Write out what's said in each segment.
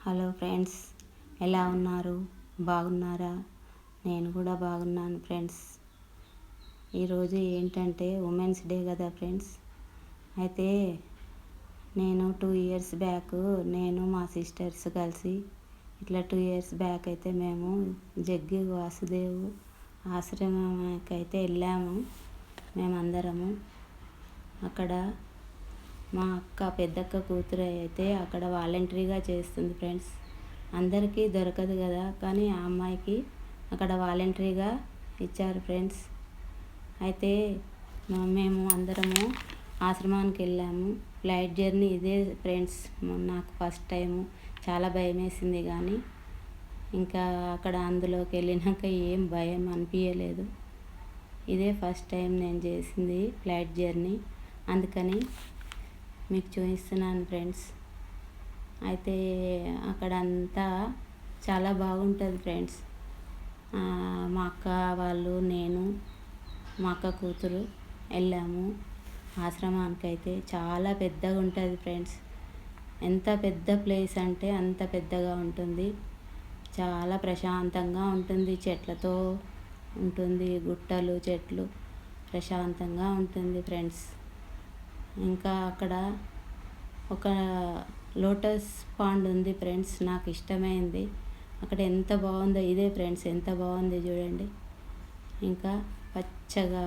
Hello friends, ఎలా ఉన్నారు? బాగున్నారా? నేను కూడా బాగున్నాను ఫ్రెండ్స్. ఈరోజు ఏంటంటే ఉమెన్స్ డే కదా ఫ్రెండ్స్. అయితే నేను 2 years బ్యాక్ నేను మా సిస్టర్స్ కలిసి ఇట్లా 2 years బ్యాక్ అయితే మేము జగ్గి వాసుదేవ్ ఆశ్రమంకి అయితే వెళ్ళాము మేమందరము. అక్కడ మా అక్క పెద్దక్క కూతురు అయితే అక్కడ వాలంటరీగా చేస్తుంది ఫ్రెండ్స్. అందరికీ దొరకదు కదా, కానీ ఆ అమ్మాయికి అక్కడ వాలంటరీగా ఇచ్చారు ఫ్రెండ్స్. అయితే మేము అందరము ఆశ్రమానికి వెళ్ళాము. ఫ్లైట్ జర్నీ ఇదే ఫ్రెండ్స్. నాకు ఫస్ట్ టైము చాలా భయం వేసింది, కానీ ఇంకా అక్కడ అందులోకి వెళ్ళినాక ఏం భయం అనిపించలేదు. ఇదే ఫస్ట్ టైం నేను చేసింది ఫ్లైట్ జర్నీ, అందుకని మీకు చూపిస్తున్నాను ఫ్రెండ్స్. అయితే అక్కడ అంతా చాలా బాగుంటుంది ఫ్రెండ్స్. మా అక్క వాళ్ళు, నేను, మా అక్క కూతురు వెళ్ళాము ఆశ్రమానికి. అయితే చాలా పెద్దగా ఉంటుంది ఫ్రెండ్స్. ఎంత పెద్ద ప్లేస్ అంటే అంత పెద్దగా ఉంటుంది. చాలా ప్రశాంతంగా ఉంటుంది. చెట్లతో ఉంటుంది, గుట్టలు, చెట్లు, ప్రశాంతంగా ఉంటుంది ఫ్రెండ్స్. ఇంకా అక్కడ ఒక లోటస్ పాండ్ ఉంది ఫ్రెండ్స్, నాకు ఇష్టమైంది. అక్కడ ఎంత బాగుందో, ఇదే ఫ్రెండ్స్ ఎంత బాగుంది చూడండి. ఇంకా పచ్చగా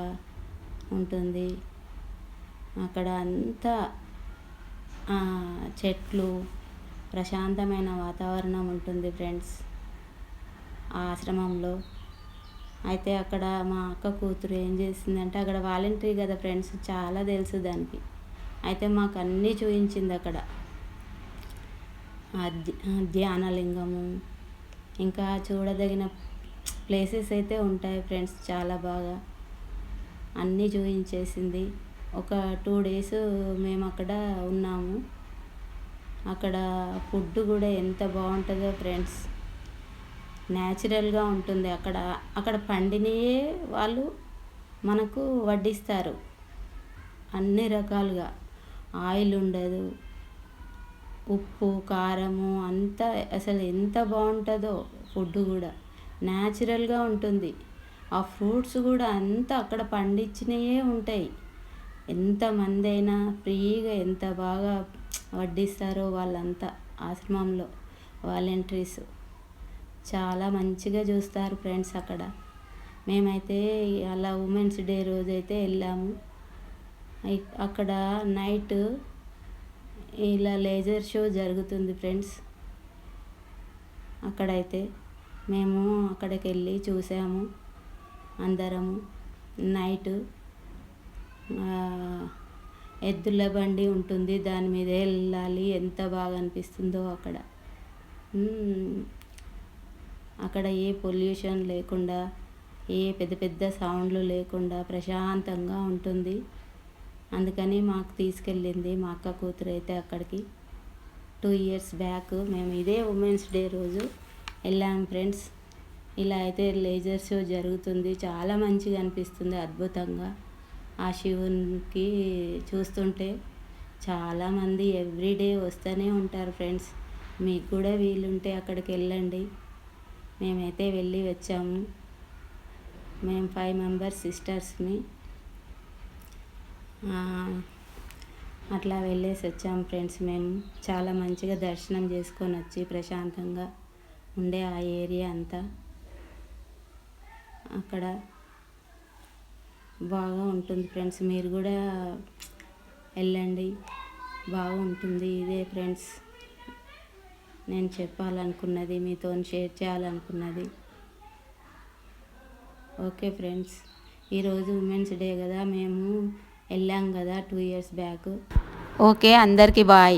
ఉంటుంది అక్కడ అంతా, చెట్లు, ప్రశాంతమైన వాతావరణం ఉంటుంది ఫ్రెండ్స్ ఆ ఆశ్రమంలో. అయితే అక్కడ మా అక్క కూతురు ఏం చేసిందంటే, అక్కడ వాలంటరీ కదా ఫ్రెండ్స్, చాలా తెలుసు దానికి. అయితే మాకు అన్నీ చూపించింది అక్కడ. ధ్యానలింగము, ఇంకా చూడదగిన ప్లేసెస్ అయితే ఉంటాయి ఫ్రెండ్స్, చాలా బాగా అన్నీ చూపించేసింది. ఒక 2 days మేము అక్కడ ఉన్నాము. అక్కడ ఫుడ్ కూడా ఎంత బాగుంటుందో ఫ్రెండ్స్. న్యాచురల్గా ఉంటుంది. అక్కడ పండినయే వాళ్ళు మనకు వడ్డిస్తారు అన్ని రకాలుగా. ఆయిల్ ఉండదు, ఉప్పు, కారము అంతా అసలు ఎంత బాగుంటుందో. ఫుడ్ కూడా న్యాచురల్గా ఉంటుంది. ఆ ఫ్రూట్స్ కూడా అంతా అక్కడ పండించినయే ఉంటాయి. ఎంతమంది అయినా ఫ్రీగా ఎంత బాగా వడ్డిస్తారో వాళ్ళంతా ఆశ్రమంలో వాలంటీర్స్. చాలా మంచిగా చూస్తారు ఫ్రెండ్స్ అక్కడ. మేమైతే అలా ఉమెన్స్ డే రోజైతే వెళ్ళాము. అక్కడ నైట్ ఇలా లేజర్ షో జరుగుతుంది ఫ్రెండ్స్. అక్కడైతే మేము అక్కడికి వెళ్ళి చూసాము అందరము. నైట్ ఎద్దుల బండి ఉంటుంది, దాని మీద వెళ్ళాలి. ఎంత బాగా అనిపిస్తుందో అక్కడ. అక్కడ ఏ పొల్యూషన్ లేకుండా, ఏ పెద్ద పెద్ద సౌండ్లు లేకుండా ప్రశాంతంగా ఉంటుంది. అందుకని మాకు తీసుకెళ్ళింది మా అక్క కూతురు అయితే అక్కడికి. 2 years బ్యాక్ మేము ఇదే ఉమెన్స్ డే రోజు వెళ్ళాము ఫ్రెండ్స్. ఇలా అయితే లేజర్ షో జరుగుతుంది. చాలా మంచిగా అనిపిస్తుంది, అద్భుతంగా. ఆ శివునికి చూస్తుంటే చాలామంది ఎవ్రీడే వస్తూనే ఉంటారు ఫ్రెండ్స్. మీకు కూడా వీలుంటే అక్కడికి వెళ్ళండి. మేమైతే వెళ్ళి వచ్చాము. మేము 5 members సిస్టర్స్ని. అట్లా వెళ్ళేసి వచ్చాము ఫ్రెండ్స్. మేము చాలా మంచిగా దర్శనం చేసుకొని వచ్చి ప్రశాంతంగా ఉండే ఆ ఏరియా అంతా అక్కడ బాగా ఉంటుంది ఫ్రెండ్స్. మీరు కూడా వెళ్ళండి, బాగుంటుంది. ఇదే ఫ్రెండ్స్ నేను చెప్పాలనుకున్నది, మీతో షేర్ చేయాలనుకున్నది. ఓకే ఫ్రెండ్స్, ఈరోజు ఉమెన్స్ డే కదా, మేము వెళ్ళాం కదా 2 years బ్యాక్. ఓకే, అందరికీ బాయ్.